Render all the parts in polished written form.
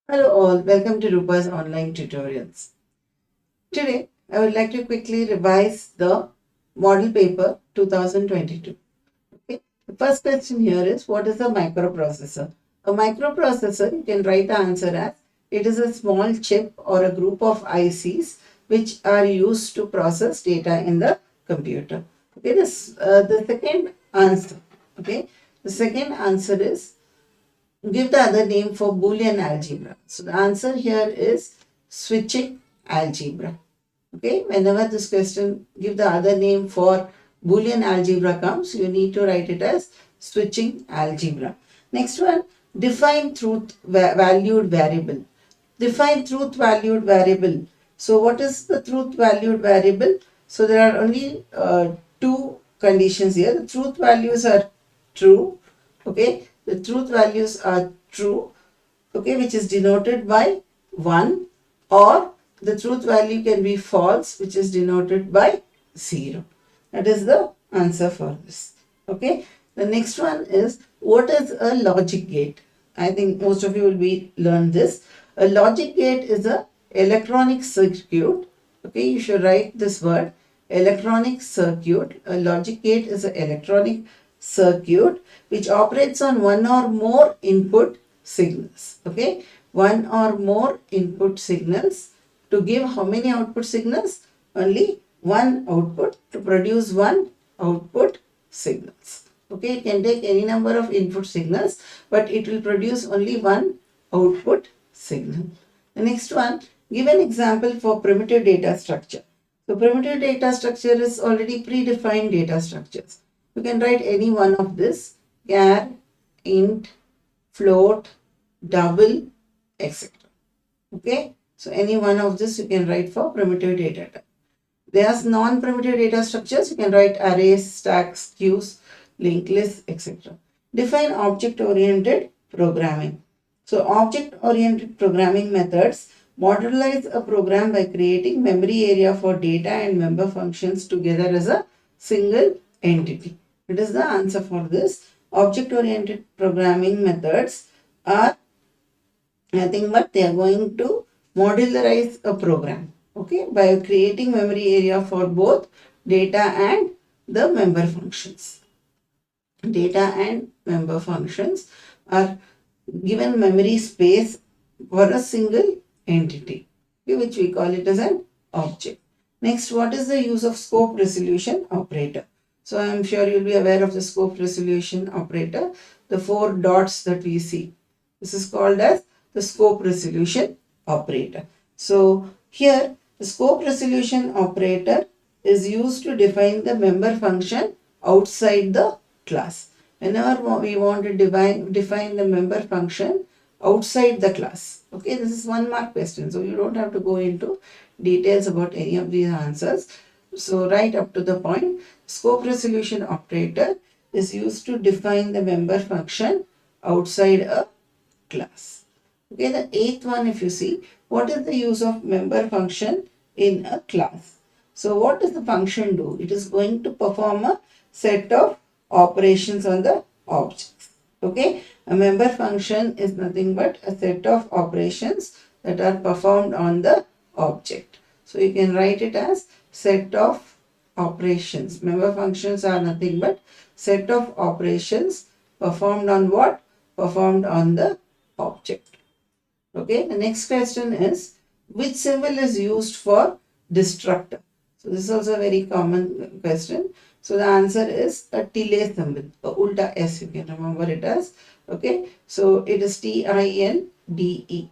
Hello all, welcome to Rupa's online tutorials. Today, I would like to quickly revise the model paper 2022. Okay. The first question here is, what is a microprocessor? A microprocessor, you can write the answer as, it is a small chip or a group of ICs which are used to process data in the computer. Okay, the second answer. Okay, the second answer is, give the other name for Boolean algebra. So the answer here is switching algebra. Okay, whenever this question, give the other name for Boolean algebra comes, you need to write it as switching algebra. Next one, define truth valued variable. Define truth valued variable. So what is the truth valued variable? So there are only two conditions here. The truth values are true. Okay, the truth values are true. Okay, which is denoted by 1, or the truth value can be false, which is denoted by 0. That is the answer for this. Okay, the next one is, what is a logic gate? I think most of you will be learn this. A logic gate is a electronic circuit. Okay, you should write this word, electronic circuit. A logic gate is an electronic circuit which operates on one or more input signals. Okay, one or more input signals to give how many output signals? Only one output, to produce one output signals. Okay, it can take any number of input signals, but it will produce only one output signal. The next one, give an example for primitive data structure. So primitive data structure is already predefined data structures. You can write any one of this, char, int, float, double, etc. Okay, so any one of this you can write for primitive data type. There's non-primitive data structures. You can write arrays, stacks, queues, linked lists, etc. Define object-oriented programming. So object-oriented programming methods modularize a program by creating memory area for data and member functions together as a single entity. It is the answer for this. Object-oriented programming methods are nothing but they are going to modularize a program, okay, by creating memory area for both data and the member functions. Data and member functions are given memory space for a single entity, okay, which we call it as an object. Next, what is the use of scope resolution operator? So I am sure you'll be aware of the scope resolution operator, the four dots that we see. This is called as the scope resolution operator. So here the scope resolution operator is used to define the member function outside the class. Whenever we want to define the member function outside the class. Okay, this is 1 mark question. So you don't have to go into details about any of these answers. So right up to the point, scope resolution operator is used to define the member function outside a class. Okay, the eighth one, if you see, what is the use of member function in a class? So what does the function do? It is going to perform a set of operations on the objects. Okay, a member function is nothing but a set of operations that are performed on the object. So you can write it as set of operations. Member functions are nothing but set of operations performed on what? Performed on the object. Okay, the next question is, which symbol is used for destructor? So this is also a very common question. So the answer is a tilde symbol, a ulta S, you can remember it as. Okay, so it is TILDE.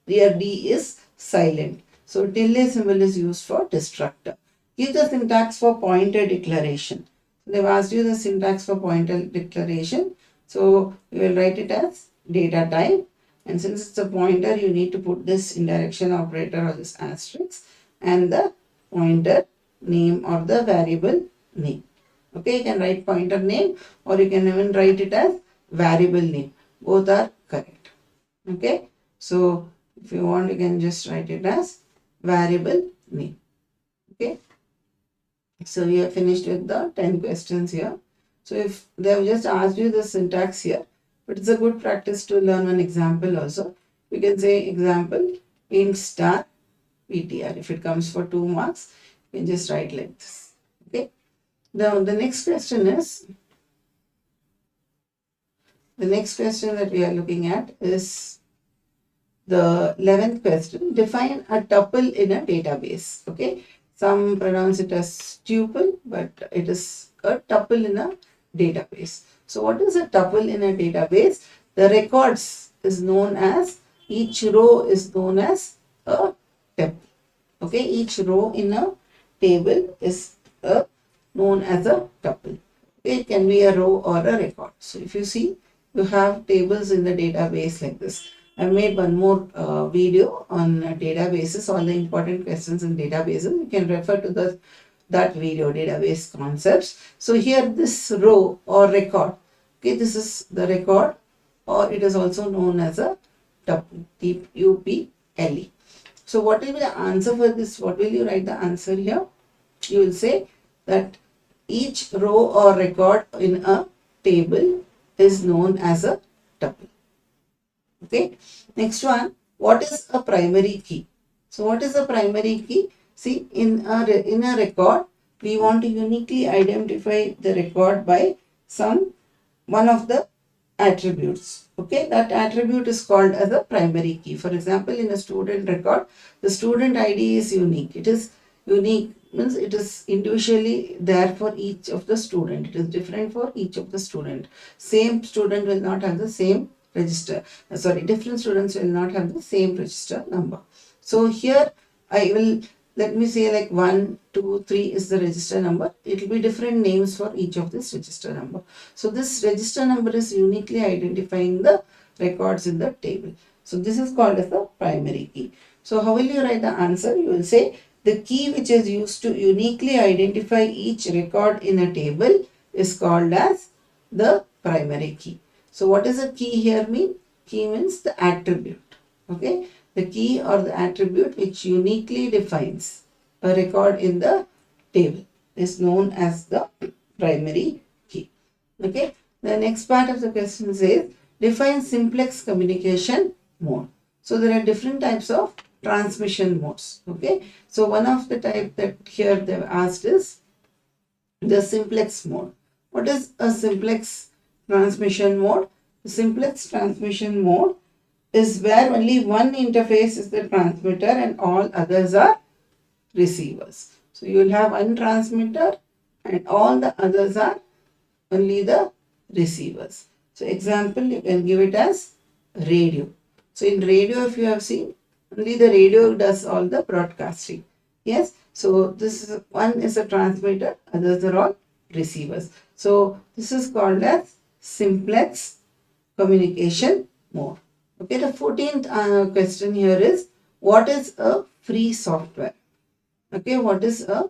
Here D is silent. So tilde symbol is used for destructor. Give the syntax for pointer declaration. They've asked you the syntax for pointer declaration. So you will write it as data type. And since it's a pointer, you need to put this indirection operator or this asterisk and the pointer name or the variable name. Okay, you can write pointer name or you can even write it as variable name. Both are correct. Okay, so if you want, you can just write it as variable name. Okay, so we have finished with the 10 questions here. So if they have just asked you the syntax here, but it's a good practice to learn one example also. you can say example int star PTR. If it comes for 2 marks, you can just write like this. Okay. Now the next question that we are looking at is the 11th question. Define a tuple in a database. Okay. Some pronounce it as tuple, but it is a tuple in a database. So what is a tuple in a database? The records is known as, each row is known as a tuple. Okay, each row in a table is known as a tuple. Okay, it can be a row or a record. So if you see, you have tables in the database like this. I made one more video on databases, all the important questions in databases. You can refer to that video, database concepts. So here this row or record, okay, this is the record, or it is also known as a tuple, T-U-P-L-E. So what will be the answer for this? What will you write the answer here? You will say that each row or record in a table is known as a tuple. Okay. Next one, what is a primary key? So what is a primary key? See, in a record, we want to uniquely identify the record by one of the attributes. Okay, that attribute is called as a primary key. For example, in a student record, the student ID is unique. It is unique means it is individually there for each of the student. It is different for each of the student. Same student will not have the same register. Different students will not have the same register number. So here I will, let me say like 1, 2, 3 is the register number. It will be different names for each of this register number. So this register number is uniquely identifying the records in the table. So this is called as the primary key. So how will you write the answer? You will say the key which is used to uniquely identify each record in a table is called as the primary key. So what does a key here mean? Key means the attribute. Okay. The key or the attribute which uniquely defines a record in the table is known as the primary key. Okay. The next part of the question says define simplex communication mode. So there are different types of transmission modes. Okay. So one of the type that here they've asked is the simplex mode. What is a simplex transmission mode? The simplex transmission mode is where only one interface is the transmitter and all others are receivers. So you will have one transmitter and all the others are only the receivers. So example, you can give it as radio. So in radio, if you have seen, only the radio does all the broadcasting. Yes. So this is one is a transmitter, others are all receivers. So this is called as simplex communication mode. Okay, the 14th question here is, what is a free software? Okay, what is a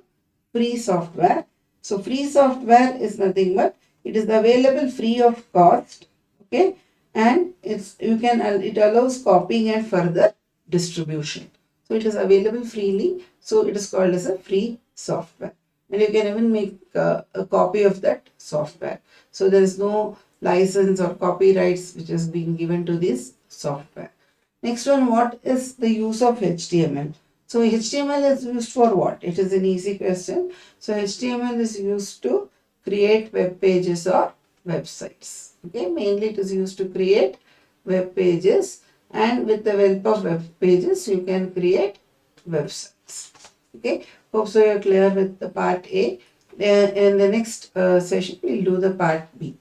free software? So free software is nothing but it is available free of cost. Okay, and it allows copying and further distribution. So it is available freely. So it is called as a free software, and you can even make a copy of that software. So there is no license or copyrights which is being given to this software. Next one, what is the use of HTML? So HTML is used for what? It is an easy question. So HTML is used to create web pages or websites. Okay, mainly it is used to create web pages, and with the help of web pages you can create websites. Okay, hope so you are clear with the part A. In the next session we will do the part B.